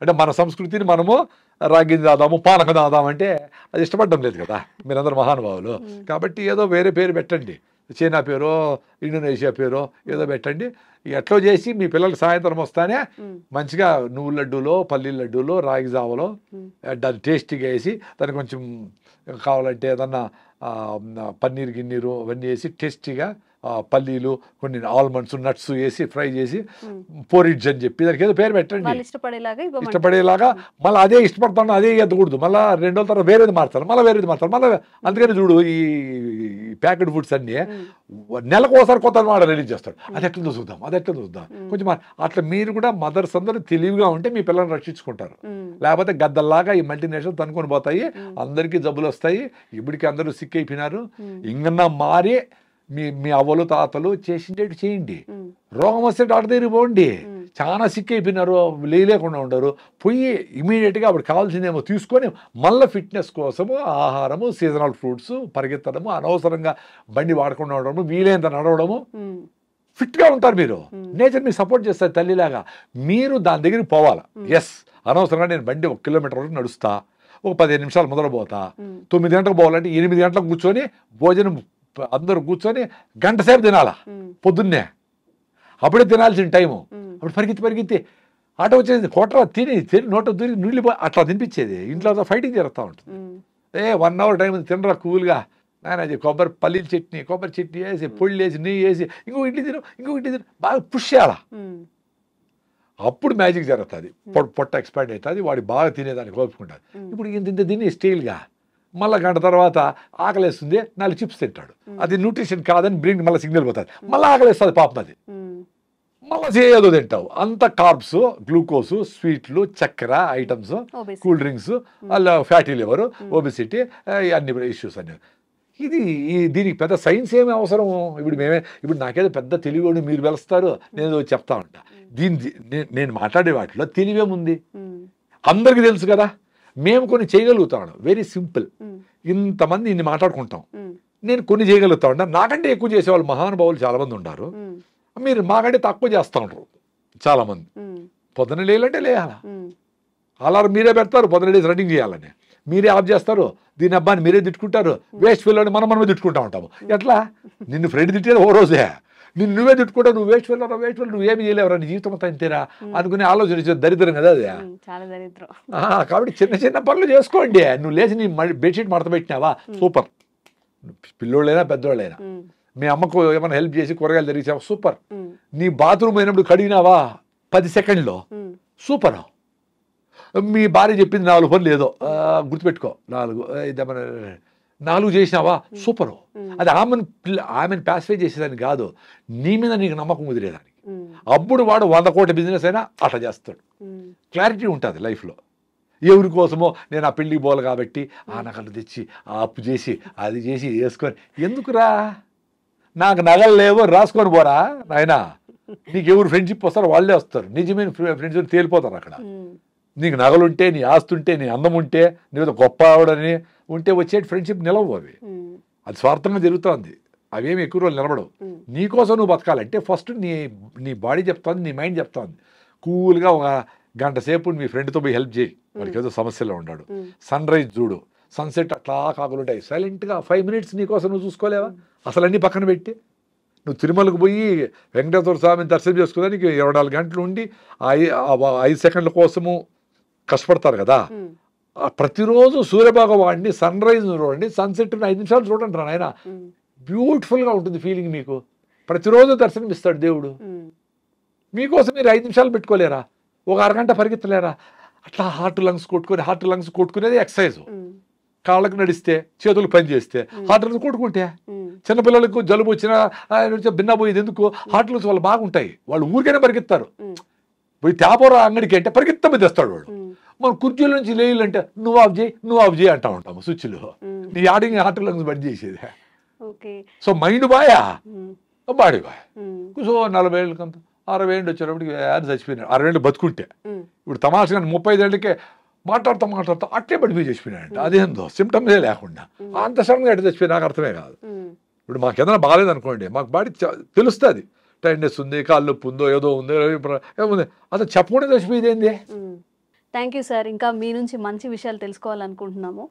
అంటే మన సంస్కృతిని మనము రాగింజి దాదాము, పానకం దాదామంటే అది ఇష్టపడడం లేదు కదా మీరందరూ మహానుభావులు. కాబట్టి ఏదో వేరే పేరు పెట్టండి, చైనా పేరో ఇండోనేషియా పేరో ఏదో పెట్టండి. ఎట్లో చేసి మీ పిల్లలకి సాయంత్రం వస్తానే మంచిగా నువ్వు లడ్డూలో, పల్లి లడ్డూలో, రాగి జావలో దాన్ని టేస్టీగా వేసి దానికి కొంచెం కావాలంటే ఏదన్నా పన్నీర్ గిన్నీరు అవన్నీ వేసి టేస్టీగా పల్లీలు కొన్ని ఆల్మండ్స్ నట్స్ వేసి ఫ్రై చేసి పోరిడ్జ్ అని చెప్పి దానికి ఏదో పేరు పెట్టండి ఇష్టపడేలాగా. మళ్ళీ అదే ఇష్టపడతాను అదే ఎద్దకూడదు, మళ్ళీ 2 రోజుల తర్వాత వేరేది మారుతారు, మళ్ళీ వేరేది మారుతారు, మళ్ళీ. అందుకని చూడు ఈ ప్యాకెట్ ఫుడ్స్ అన్నీ నెలకు ఒకసారి కొత్త మోడల్ రిలీజ్ చేస్తాడు. అది ఎట్లా చూద్దాం, అది ఎట్లా చూద్దాం కొంచెం. అట్లా మీరు కూడా మదర్స్ అందరూ తెలివిగా ఉంటే మీ పిల్లల్ని రక్షించుకుంటారు. లేకపోతే గద్దల్లాగా ఈ మల్టీనేషనల్ తనుకొని పోతాయి, అందరికీ జబ్బులు వస్తాయి. ఇప్పటికి అందరూ సిక్ అయిపోయినారు. ఇంకన్నా మారి మీ అవ్వలు తాతలు చేసిండేటి చేయండి. రోగం వస్తే డాక్టర్ దగ్గరికి పోండి. చాలా సిక్ అయిపోయినారు, లేకుండా ఉండరు, పోయి ఇమీడియట్గా అప్పుడు కావాల్సిందేమో తీసుకొని మళ్ళీ ఫిట్నెస్ కోసము ఆహారము, సీజనల్ ఫ్రూట్స్, పరిగెత్తడము, అనవసరంగా బండి వాడకుండా ఉండడము, వీలైనంత నడవడము, ఫిట్గా ఉంటారు. మీరు నేచర్ మీకు సపోర్ట్ చేస్తారు తల్లిలాగా. మీరు దాని దగ్గరికి పోవాలి. ఎస్, అనవసరంగా నేను బండి 1 కిలోమీటర్ వరకు నడుస్తా, ఒక 15 నిమిషాలు మొదలుపోతా, 9 గంటలకు పోవాలంటే 8 గంటలకు కూర్చొని భోజనం అందరూ కూర్చొని గంట సేపు తినాలా పొద్దున్నే, అప్పుడే తినాల్సిన టైము. అప్పుడు పరిగెత్తి ఆటో వచ్చేది కొట్ర తిని నోట దూరి నీళ్ళు అట్లా తినిపించేది. ఇంట్లో ఫైటింగ్ జరుగుతూ ఉంటుంది. 1 అవర్ టైం తినరా కూల్గా నాయన, పల్లీల చట్నీ, కొబ్బరి చట్నీ వేసి, పొళ్ళు వేసి, నెయ్యి వేసి, ఇంకో ఇడ్లీ తిను బాగా పుష్ చేయాలా. అప్పుడు మ్యాజిక్ జరుగుతుంది. పొట్ట ఎక్స్పాండ్ అవుతుంది, వాడి బాగా తినేదానికి కోపుకుంటుంది. ఇప్పుడు ఇంత తిని స్టీల్గా మళ్ళీ గంట తర్వాత ఆకలేస్తుంది, 4 చిప్స్ తింటాడు. అది న్యూట్రిషన్ కాదని బ్రెయిన్ మళ్ళీ సిగ్నల్ పోతుంది, మళ్ళీ ఆకలేస్తుంది పాపం. అది మళ్ళీ ఏదో తింటావు. అంత కార్బ్స్, గ్లూకోజ్, స్వీట్లు, చక్కెర ఐటమ్స్, కూల్ డ్రింక్స్, అలా ఫ్యాటీ లివర్, ఒబెసిటీ, అన్ని ఇష్యూస్ అన్నీ. దీనికి పెద్ద సైన్స్ ఏమి అవసరం? ఇప్పుడు నాకేదో పెద్ద తెలివి మీరు వెలుస్తారు, నేను చెప్తా ఉంటా. నేను మాట్లాడే వాటిలో తెలివేముంది? అందరికీ తెలుసు కదా. మేము కొన్ని చేయగలుగుతాం, వెరీ సింపుల్. ఇంతమంది ఇన్ని మాట్లాడుకుంటాం, నేను కొన్ని చేయగలుగుతా ఉంటాను. నాకంటే ఎక్కువ చేసేవాళ్ళు మహానుభావులు చాలా మంది ఉన్నారు. మీరు మాకంటే తక్కువ చేస్తూ ఉంటారు చాలా మంది. పొద్దున లేయాలంటే లేయాలా, అలారం మీరే పెడతారు, పొద్దున లేసి రన్నింగ్ చేయాలని మీరే ఆఫ్ చేస్తారు. దీని అబ్బాయిని మీరే తిట్టుకుంటారు, వేస్ట్ ఫీల్డ్ మనమే తిట్టుకుంటా ఉంటాము. ఎట్లా? నిన్ను ఫ్రెండ్ తిట్టేది ఓ రోజే, నువ్వే తిట్టుకుంటావు, నువ్వు వేస్ట్ ఫీల్డ్ నువ్వేమి చేయలేవరా, నీ జీవితం అంతా ఇంతేరా అనుకునే ఆలోచన దరిద్రం కదా అది. కాబట్టి చిన్న పనులు చేసుకోండి. నువ్వు లేచి నీ బెడ్షీట్ మడత పెట్టినావా, సూపర్. పిల్లోళ్ళైనా పెద్దోళ్ళైనా మీ అమ్మకు ఏమైనా హెల్ప్ చేసి కూరగాయలు తెరిచావా, సూపర్. నీ బాత్రూమ్ అయినప్పుడు కడిగినావా 10 సెకండ్లో, సూపర్. మీ భార్య చెప్పింది 4 పనులు ఏదో గుర్తుపెట్టుకో, 4 చేసినావా, సూపరు. అది ఆమెను ప్యాసిఫై చేసేదానికి కాదు, నీ మీద నీకు నమ్మకం కుదిరేదానికి. అప్పుడు వాడు 100 కోట్ల బిజినెస్ అయినా అట్లా చేస్తాడు. క్లారిటీ ఉంటుంది లైఫ్లో. ఎవరి కోసమో నేను ఆ పెళ్ళికి పోవాలి కాబట్టి ఆ నగలు తెచ్చి ఆ అప్పు చేసి అది చేసి వేసుకొని ఎందుకురా, నాకు నగలు లేవో రాసుకొని పోరా నాయనా. నీకు ఎవరు ఫ్రెండ్షిప్ వస్తారో వాళ్ళే వస్తారు, నిజమైన ఫ్రెండ్స్ తేలిపోతారు అక్కడ. నీకు నగలుంటే, నీ ఆస్తుంటే, నీ అందం ఉంటే, నీకు గొప్ప ఆవిడని ఉంటే వచ్చే ఫ్రెండ్షిప్ నిలవు. అవి అది స్వార్థంగా జరుగుతుంది, అవేమి ఎక్కువ రోజులు నిలబడవు. నీకోసం నువ్వు బతకాలంటే ఫస్ట్ నీ బాడీ చెప్తుంది, నీ మైండ్ చెప్తుంది. కూల్గా ఒక గంట సేపు మీ ఫ్రెండ్తో పోయి హెల్ప్ చేయి, వాడికి ఏదో సమస్యలో ఉన్నాడు. సన్ రైజ్ చూడు, సన్సెట్ అట్లా కాకులుంటాయి, సైలెంట్గా 5 మినిట్స్ నీకోసం నువ్వు చూసుకోలేవా? అసలు అన్నీ పక్కన పెట్టి నువ్వు తిరుమలకు పోయి వెంకటేశ్వర స్వామిని దర్శనం చేసుకోవడానికి 24 గంటలు ఉండి 5 సెకండ్ల కోసము కష్టపడతారు కదా. ప్రతిరోజు సూర్యభగవాన్ని సన్ రైజ్ చూడండి, సన్సెట్ 5 నిమిషాలు చూడండి రా నాయన, బ్యూటిఫుల్గా ఉంటుంది ఫీలింగ్. మీకు ప్రతిరోజు దర్శనం ఇస్తాడు దేవుడు. మీకోసం మీరు 5 నిమిషాలు పెట్టుకోలేరా? ఒక అరగంట పరిగెత్తలేరా? అట్లా హార్ట్ లంగ్స్ కొట్టుకునేది ఎక్సర్సైజ్. కాళ్ళకు నడిస్తే, చేతులు పని చేస్తే హార్ట్ లంగ్స్ కొట్టుకుంటే, చిన్నపిల్లలకు జలుబు వచ్చినా భిన్న పోయేది ఎందుకు? హార్ట్ లంగ్స్ వాళ్ళు బాగుంటాయి, వాళ్ళు ఊరికైనా పరిగెత్తారు. పోయి తేపరా అంగడికి అంటే పరిగెత్తమే తెస్తాడు వాడు. మన కుర్చీల నుంచి లేయాలంటే నువ్వు ఆఫ్ చేయి అంటా ఉంటాము స్విచ్లో. నీ ఆడికి హార్ట్ లంగ్స్ బంద్ చేసేది. సో మైండ్ బాయా, బాడీ బాయ్. సో 40 ఏళ్ళకంత 60 ఏళ్ళు వచ్చేటప్పటికి ఆయన చచ్చిపోయినాడు. 60 ఏళ్ళు బతుకుంటే. ఇప్పుడు తమాషగా 35 ఏళ్ళకే మాట్లాడుతూ అట్లే పడిపోయి చచ్చిపోయినాడంట. అదేందో సిమ్టమ్సే లేకుండా అంత సడన్గా ఎట్లా చచ్చిపోయి నాకు అర్థమే కాదు. ఇప్పుడు మాకు ఏదైనా బాగాలేదు అనుకోండి, మాకు బాడీ తెలుస్తుంది, టైర్నెస్ ఉంది, కాళ్ళు నొప్పి ఉందో ఏదో ఉందో ఏముంది, అసలు చెప్పకుండా చచ్చిపోయేది ఏంది. Thank you sir. ఇంకా మీ నుంచి మంచి విషయాలు తెలుసుకోవాలనుకుంటున్నాము.